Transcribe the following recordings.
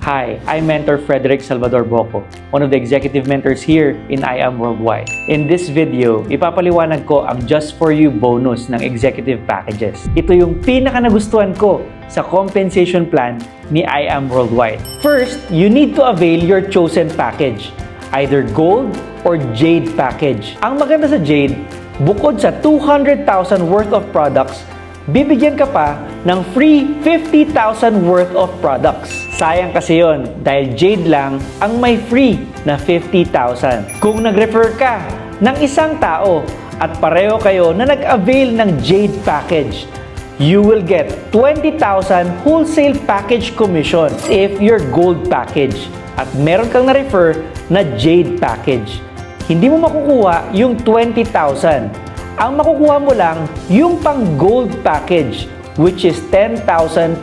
Hi, I'm Mentor Frederick Salvador Boco, one of the executive mentors here in I Am Worldwide. In this video, ipapaliwanag ko ang Just For You bonus ng executive packages. Ito yung pinaka nagustuhan ko sa compensation plan ni I Am Worldwide. First, you need to avail your chosen package, either Gold or Jade package. Ang maganda sa Jade, bukod sa 200,000 worth of products, bibigyan ka pa ng free 50,000 worth of products. Sayang kasi yon dahil Jade lang ang may free na 50,000. Kung nag-refer ka ng isang tao at pareho kayo na nag-avail ng Jade package, you will get 20,000 wholesale package commission if your Gold package at meron kang na-refer na Jade package. Hindi mo makukuha yung 20,000. Ang makukuha mo lang yung pang Gold package, which is 10,000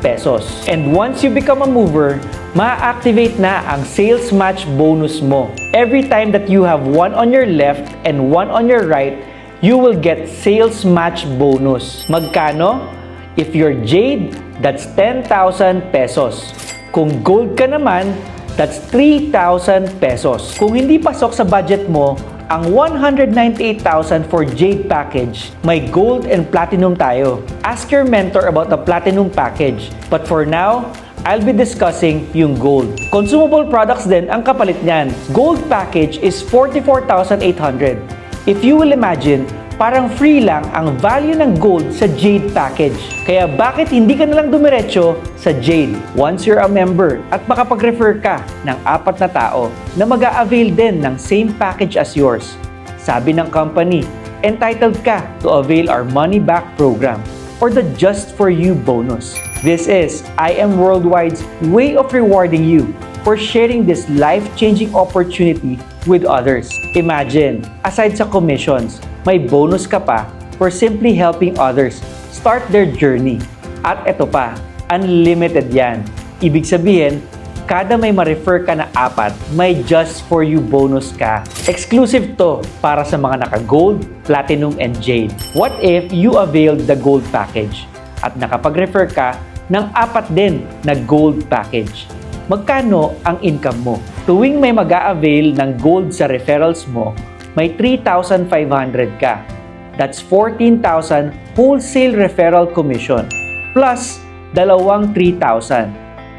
pesos. And once you become a mover, ma-activate na ang sales match bonus mo. Every time that you have one on your left and one on your right, you will get sales match bonus. Magkano? If you're Jade, that's 10,000 pesos. Kung Gold ka naman, that's 3,000 pesos. Kung hindi pasok sa budget mo, ang 198,000 for Jade package, may Gold and Platinum tayo. Ask your mentor about the Platinum package. But for now, I'll be discussing yung Gold. Consumable products din ang kapalit niyan. Gold package is 44,800. If you will imagine, parang free lang ang value ng Gold sa Jade package. Kaya bakit hindi ka nalang dumiretso sa Jade once you're a member at makapag-refer ka ng 4 na tao na mag-a-avail din ng same package as yours? Sabi ng company, entitled ka to avail our money back program or the Just For You bonus. This is I Am Worldwide's way of rewarding you for sharing this life-changing opportunity with others. Imagine, aside sa commissions, may bonus ka pa for simply helping others start their journey. At ito pa, unlimited yan. Ibig sabihin, kada may ma-refer ka na 4, may Just For You bonus ka. Exclusive to para sa mga naka-Gold, Platinum, and Jade. What if you availed the Gold package at nakapag-refer ka ng 4 din na Gold package? Magkano ang income mo? Tuwing may mag-a-avail ng Gold sa referrals mo, may 3,500 ka. That's 14,000 wholesale referral commission plus dalawang 3,000.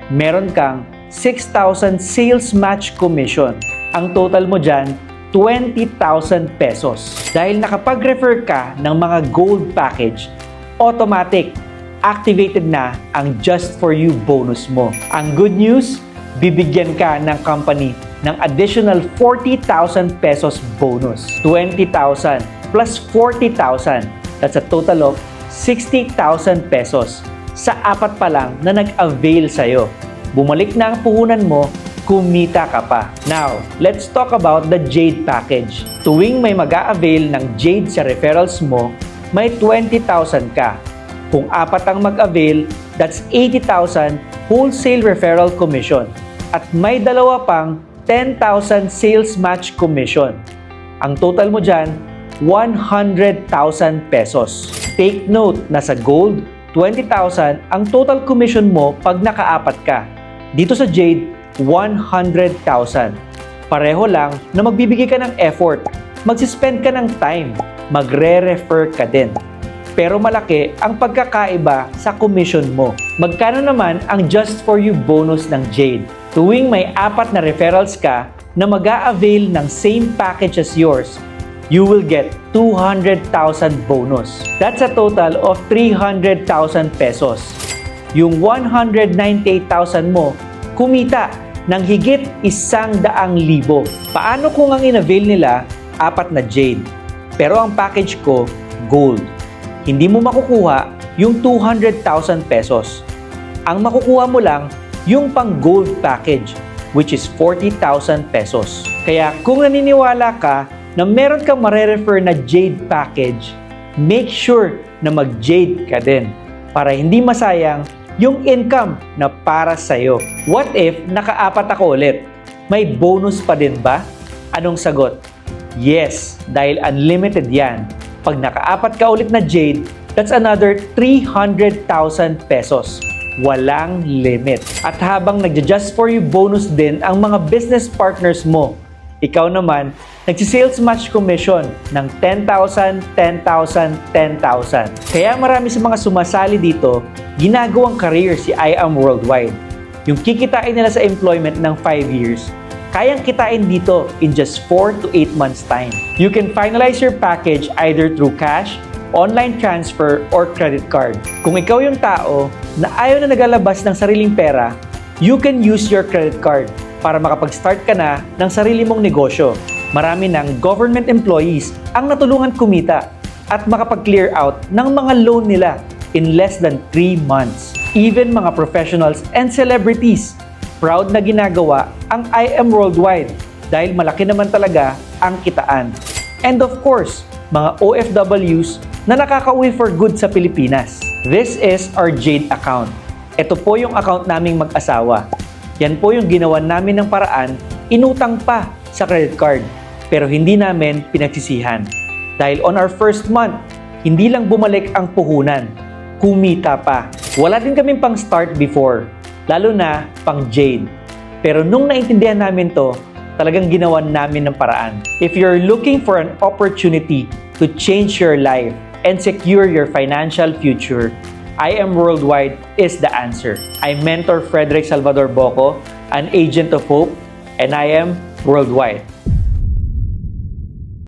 Meron kang 6,000 sales match commission. Ang total mo dyan, 20,000 pesos. Dahil nakapag-refer ka ng mga Gold package, automatic activated na ang Just For You bonus mo. Ang good news, bibigyan ka ng company ng additional 40,000 pesos bonus. 20,000 plus 40,000. That's a total of 60,000 pesos sa 4 pa lang na nag-avail sa'yo. Bumalik na ang puhunan mo, kumita ka pa. Now, let's talk about the Jade package. Tuwing may mag-a-avail ng Jade sa referrals mo, may 20,000 ka. Kung 4 ang mag-avail, that's 80,000 wholesale referral commission. At may dalawa pang 10,000 sales match commission. Ang total mo dyan, 100,000 pesos. Take note na sa Gold, 20,000 ang total commission mo pag naka-4 ka. Dito sa Jade, 100,000. Pareho lang na magbibigay ka ng effort, magsispend ka ng time, magre-refer ka din. Pero malaki ang pagkakaiba sa commission mo. Magkano naman ang Just For You bonus ng Jade? Tuwing may 4 na referrals ka na mag-a-avail ng same package as yours, you will get 200,000 bonus. That's a total of 300,000 pesos. Yung 198,000 mo, kumita ng higit 100,000. Paano kung ang in-avail nila 4 na Jade? Pero ang package ko, Gold. Hindi mo makukuha yung 200,000 pesos. Ang makukuha mo lang yung pang Gold package, which is 40,000 pesos. Kaya kung naniniwala ka na meron kang mare-refer na Jade package, make sure na mag-Jade ka din para hindi masayang yung income na para sa'yo. What if naka-4 ako ulit? May bonus pa din ba? Anong sagot? Yes, dahil unlimited yan. Pag naka-4 ka ulit na Jade, that's another 300,000 pesos. walang limit. At habang nagja-Just For You bonus din ang mga business partners mo, ikaw naman, nagsi-sales match commission ng 10,000, 10,000, 10,000. Kaya marami sa mga sumasali dito, ginagawang career si I Am Worldwide. Yung kikitain nila sa employment ng 5 years, kayang kitain dito in just 4 to 8 months time. You can finalize your package either through cash, online transfer, or credit card. Kung ikaw yung tao na ayaw na nagalabas ng sariling pera, you can use your credit card para makapag-start ka na ng sarili mong negosyo. Marami ng government employees ang natulungan kumita at makapag-clear out ng mga loan nila in less than 3 months. Even mga professionals and celebrities, proud na ginagawa ang I Am Worldwide dahil malaki naman talaga ang kitaan. And of course, mga OFWs na nakakauwi for good sa Pilipinas. This is our Jade account. Ito po yung account naming mag-asawa. Yan po yung ginawan namin ng paraan, inutang pa sa credit card. Pero hindi namin pinagsisihan. Dahil on our first month, hindi lang bumalik ang puhunan, kumita pa. Wala din kaming pang start before, lalo na pang Jade. Pero nung naintindihan namin to, talagang ginawan namin ng paraan. If you're looking for an opportunity to change your life and secure your financial future, I Am Worldwide is the answer. I mentor Frederick Salvador Boco, an agent of hope, and I am worldwide.